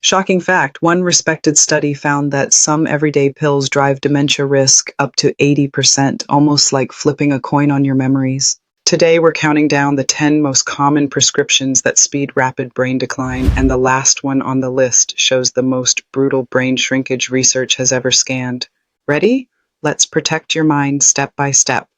Shocking fact, one respected study found that some everyday pills drive dementia risk up to 80%, almost like flipping a coin on your memories. Today, we're counting down the 10 most common prescriptions that speed rapid brain decline, and the last one on the list shows the most brutal brain shrinkage research has ever scanned. Ready? Let's protect your mind step by step.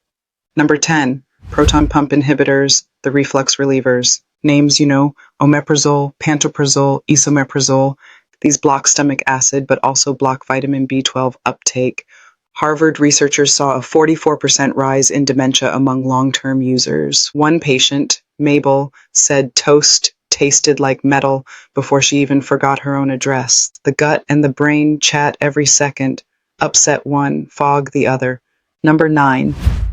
Number 10, proton pump inhibitors, the reflux relievers. Names, omeprazole, pantoprazole, esomeprazole. These block stomach acid, but also block vitamin B12 uptake. Harvard researchers saw a 44% rise in dementia among long-term users. One patient, Mabel, said toast tasted like metal before she even forgot her own address. The gut and the brain chat every second. Upset one, fog the other. Number 9.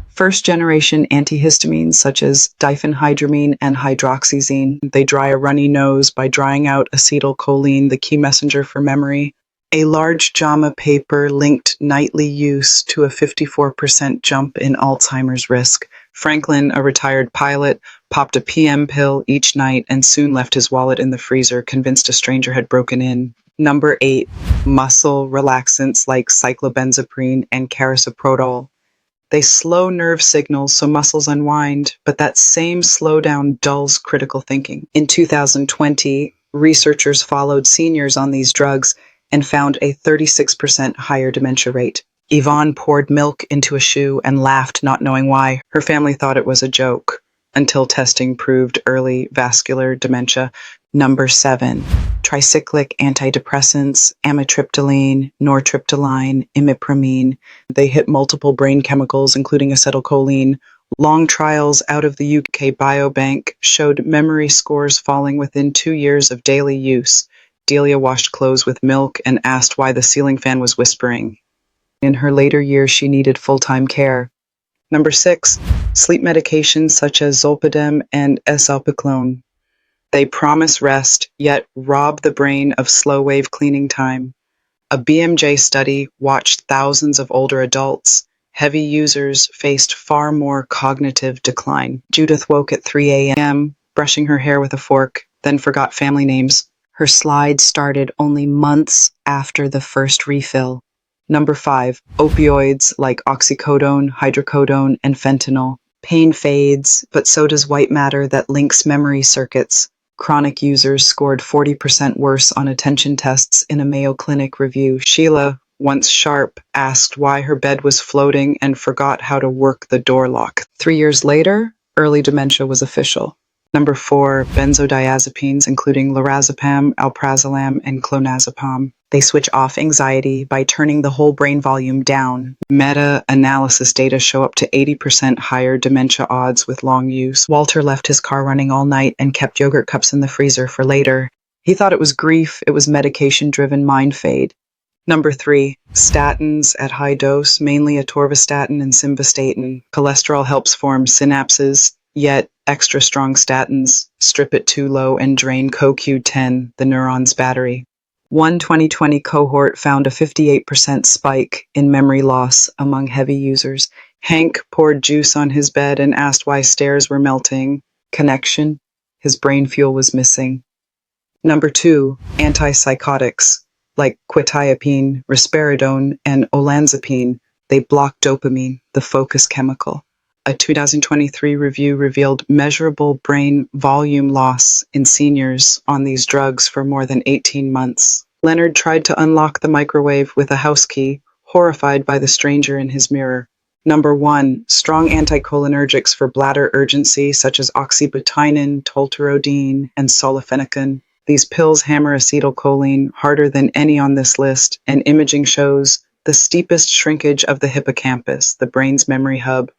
First generation antihistamines such as diphenhydramine and hydroxyzine. They dry a runny nose by drying out acetylcholine, the key messenger for memory. A large JAMA paper linked nightly use to a 54% jump in Alzheimer's risk. Franklin, a retired pilot, popped a PM pill each night and soon left his wallet in the freezer, convinced a stranger had broken in. Number 8. Muscle relaxants like cyclobenzaprine and carisoprodol. They slow nerve signals so muscles unwind, but that same slowdown dulls critical thinking. In 2020, researchers followed seniors on these drugs and found a 36% higher dementia rate. Yvonne poured milk into a shoe and laughed, not knowing why. Her family thought it was a joke, until testing proved early vascular dementia. Number 7, tricyclic antidepressants, amitriptyline, nortriptyline, imipramine. They hit multiple brain chemicals, including acetylcholine. Long trials out of the UK Biobank showed memory scores falling within 2 years of daily use. Delia washed clothes with milk and asked why the ceiling fan was whispering. In her later years, she needed full-time care. Number 6, sleep medications such as zolpidem and esalpiclone. They promise rest, yet rob the brain of slow-wave cleaning time. A BMJ study watched thousands of older adults. Heavy users faced far more cognitive decline. Judith woke at 3 a.m., brushing her hair with a fork, then forgot family names. Her slide started only months after the first refill. Number 5, opioids like oxycodone, hydrocodone, and fentanyl. Pain fades, but so does white matter that links memory circuits. Chronic users scored 40% worse on attention tests in a Mayo Clinic review. Sheila, once sharp, asked why her bed was floating and forgot how to work the door lock. 3 years later, early dementia was official. Number 4, benzodiazepines, including lorazepam, alprazolam, and clonazepam. They switch off anxiety by turning the whole brain volume down. Meta-analysis data show up to 80% higher dementia odds with long use. Walter left his car running all night and kept yogurt cups in the freezer for later. He thought it was grief, it was medication-driven mind fade. Number 3, statins at high dose, mainly atorvastatin and simvastatin. Cholesterol helps form synapses, yet extra strong statins strip it too low and drain CoQ10, the neuron's battery. One 2020 cohort found a 58% spike in memory loss among heavy users. Hank poured juice on his bed and asked why stairs were melting. Connection? His brain fuel was missing. Number 2, antipsychotics like quetiapine, risperidone, and olanzapine. They block dopamine, the focus chemical. A 2023 review revealed measurable brain volume loss in seniors on these drugs for more than 18 months. Leonard tried to unlock the microwave with a house key, horrified by the stranger in his mirror. Number 1, strong anticholinergics for bladder urgency, such as oxybutynin, tolterodine, and solifenacin. These pills hammer acetylcholine harder than any on this list, and imaging shows the steepest shrinkage of the hippocampus, the brain's memory hub.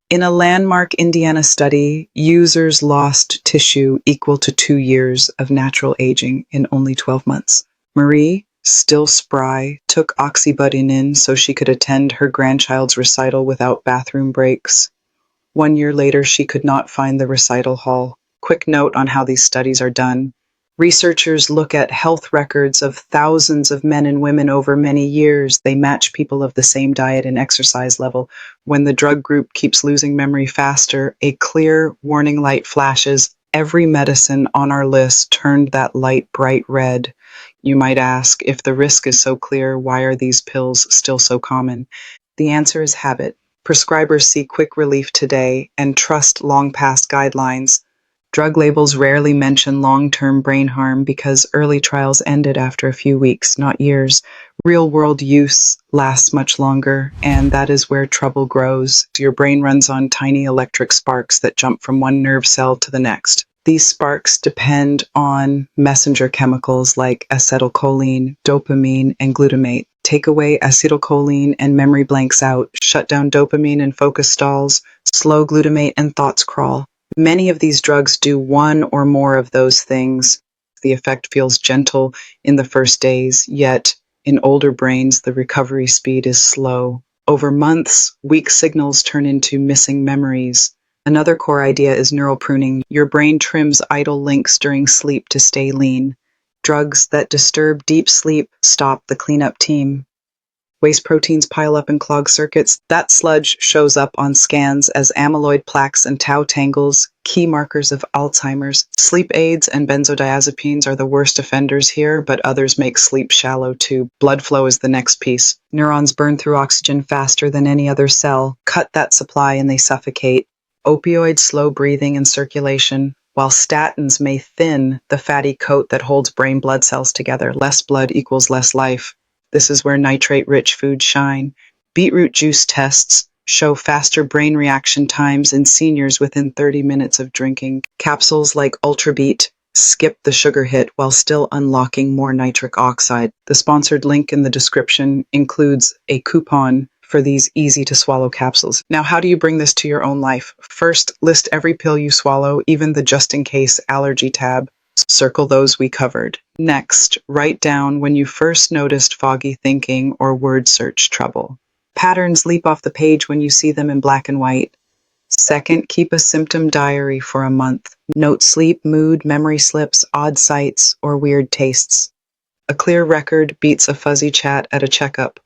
In a landmark Indiana study, users lost tissue equal to 2 years of natural aging in only 12 months. Marie, still spry, took oxybutynin so she could attend her grandchild's recital without bathroom breaks. 1 year later, she could not find the recital hall. Quick note on how these studies are done. Researchers look at health records of thousands of men and women over many years. They match people of the same diet and exercise level. When the drug group keeps losing memory faster, a clear warning light flashes. Every medicine on our list turned that light bright red. You might ask, if the risk is so clear, why are these pills still so common? The answer is habit. Prescribers see quick relief today and trust long past guidelines. Drug labels rarely mention long-term brain harm because early trials ended after a few weeks, not years. Real-world use lasts much longer, and that is where trouble grows. Your brain runs on tiny electric sparks that jump from one nerve cell to the next. These sparks depend on messenger chemicals like acetylcholine, dopamine, and glutamate. Take away acetylcholine and memory blanks out, shut down dopamine and focus stalls, slow glutamate and thoughts crawl. Many of these drugs do one or more of those things. The effect feels gentle in the first days, yet in older brains, the recovery speed is slow. Over months, weak signals turn into missing memories. Another core idea is neural pruning. Your brain trims idle links during sleep to stay lean. Drugs that disturb deep sleep stop the cleanup team. Waste proteins pile up and clog circuits. That sludge shows up on scans as amyloid plaques and tau tangles, key markers of Alzheimer's. Sleep aids and benzodiazepines are the worst offenders here, but others make sleep shallow too. Blood flow is the next piece. Neurons burn through oxygen faster than any other cell. Cut that supply and they suffocate. Opioids slow breathing and circulation, while statins may thin the fatty coat that holds brain blood cells together. Less blood equals less life. This is where nitrate-rich foods shine. Beetroot juice tests show faster brain reaction times in seniors within 30 minutes of drinking. Capsules like Ultrabeet skip the sugar hit while still unlocking more nitric oxide. The sponsored link in the description includes a coupon for these easy-to-swallow capsules. Now, how do you bring this to your own life? First, list every pill you swallow, even the just-in-case allergy tab. Circle those we covered. Next, write down when you first noticed foggy thinking or word search trouble. Patterns leap off the page when you see them in black and white. Second, keep a symptom diary for a month. Note sleep, mood, memory slips, odd sights, or weird tastes. A clear record beats a fuzzy chat at a checkup.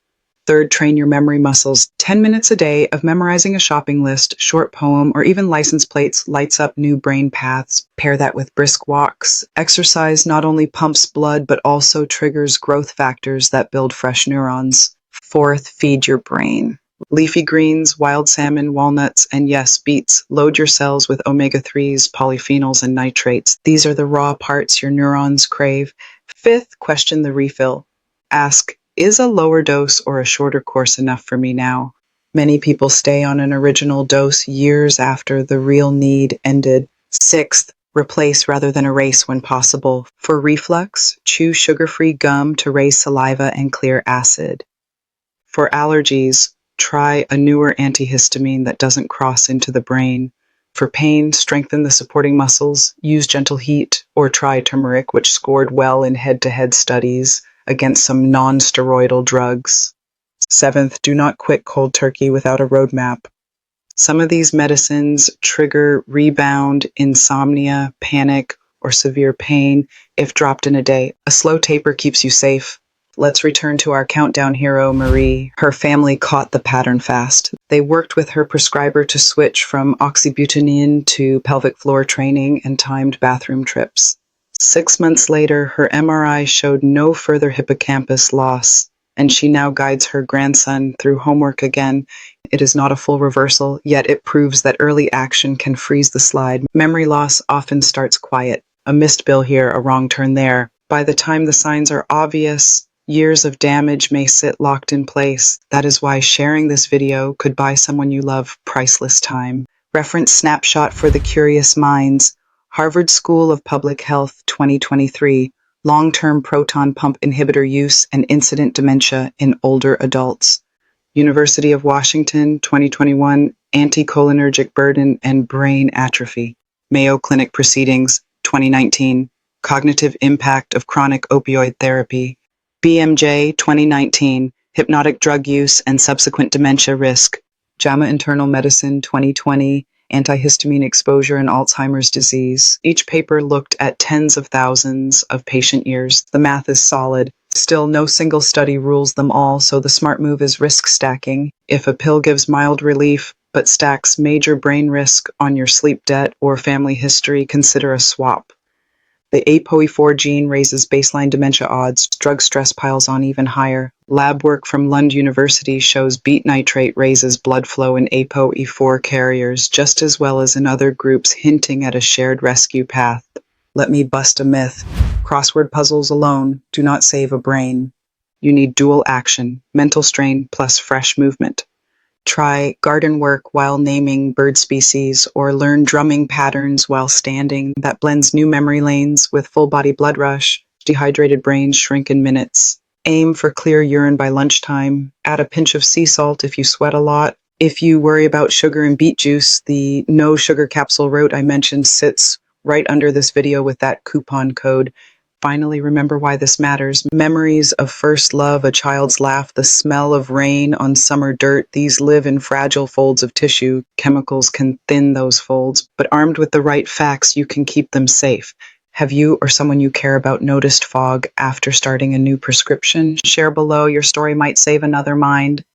Third, train your memory muscles. 10 minutes a day of memorizing a shopping list, short poem, or even license plates lights up new brain paths. Pair that with brisk walks. Exercise not only pumps blood, but also triggers growth factors that build fresh neurons. Fourth, feed your brain. Leafy greens, wild salmon, walnuts, and yes, beets. Load your cells with omega-3s, polyphenols, and nitrates. These are the raw parts your neurons crave. Fifth, question the refill. Ask, is a lower dose or a shorter course enough for me now? Many people stay on an original dose years after the real need ended. Sixth, replace rather than erase when possible. For reflux, chew sugar-free gum to raise saliva and clear acid. For allergies, try a newer antihistamine that doesn't cross into the brain. For pain, strengthen the supporting muscles, use gentle heat, or try turmeric, which scored well in head-to-head studies against some non-steroidal drugs. Seventh, do not quit cold turkey without a roadmap. Some of these medicines trigger rebound, insomnia, panic, or severe pain if dropped in a day. A slow taper keeps you safe. Let's return to our countdown hero, Marie. Her family caught the pattern fast. They worked with her prescriber to switch from oxybutynin to pelvic floor training and timed bathroom trips. 6 months later, her MRI showed no further hippocampus loss, and she now guides her grandson through homework again. It is not a full reversal, yet it proves that early action can freeze the slide. Memory loss often starts quiet. A missed bill here, a wrong turn there. By the time the signs are obvious, years of damage may sit locked in place. That is why sharing this video could buy someone you love priceless time. Reference snapshot for the curious minds. Harvard School of Public Health 2023, Long-Term Proton Pump Inhibitor Use and Incident Dementia in Older Adults. University of Washington 2021, Anticholinergic Burden and Brain Atrophy. Mayo Clinic Proceedings 2019, Cognitive Impact of Chronic Opioid Therapy. BMJ 2019, Hypnotic Drug Use and Subsequent Dementia Risk. JAMA Internal Medicine 2020, Antihistamine Exposure in Alzheimer's Disease. Each paper looked at tens of thousands of patient years. The math is solid. Still, no single study rules them all, so the smart move is risk stacking. If a pill gives mild relief, but stacks major brain risk on your sleep debt or family history, consider a swap. The ApoE4 gene raises baseline dementia odds. Drug stress piles on even higher. Lab work from Lund University shows beet nitrate raises blood flow in ApoE4 carriers just as well as in other groups, hinting at a shared rescue path. Let me bust a myth. Crossword puzzles alone do not save a brain. You need dual action, mental strain plus fresh movement. Try garden work while naming bird species, or learn drumming patterns while standing that blends new memory lanes with full body blood rush. Dehydrated brains shrink in minutes. Aim for clear urine by lunchtime. Add a pinch of sea salt if you sweat a lot. If you worry about sugar and beet juice, the no sugar capsule route I mentioned sits right under this video with that coupon code. Finally, remember why this matters. Memories of first love, a child's laugh, the smell of rain on summer dirt, these live in fragile folds of tissue. Chemicals can thin those folds, but armed with the right facts, you can keep them safe. Have you or someone you care about noticed fog after starting a new prescription? Share below. Your story might save another mind.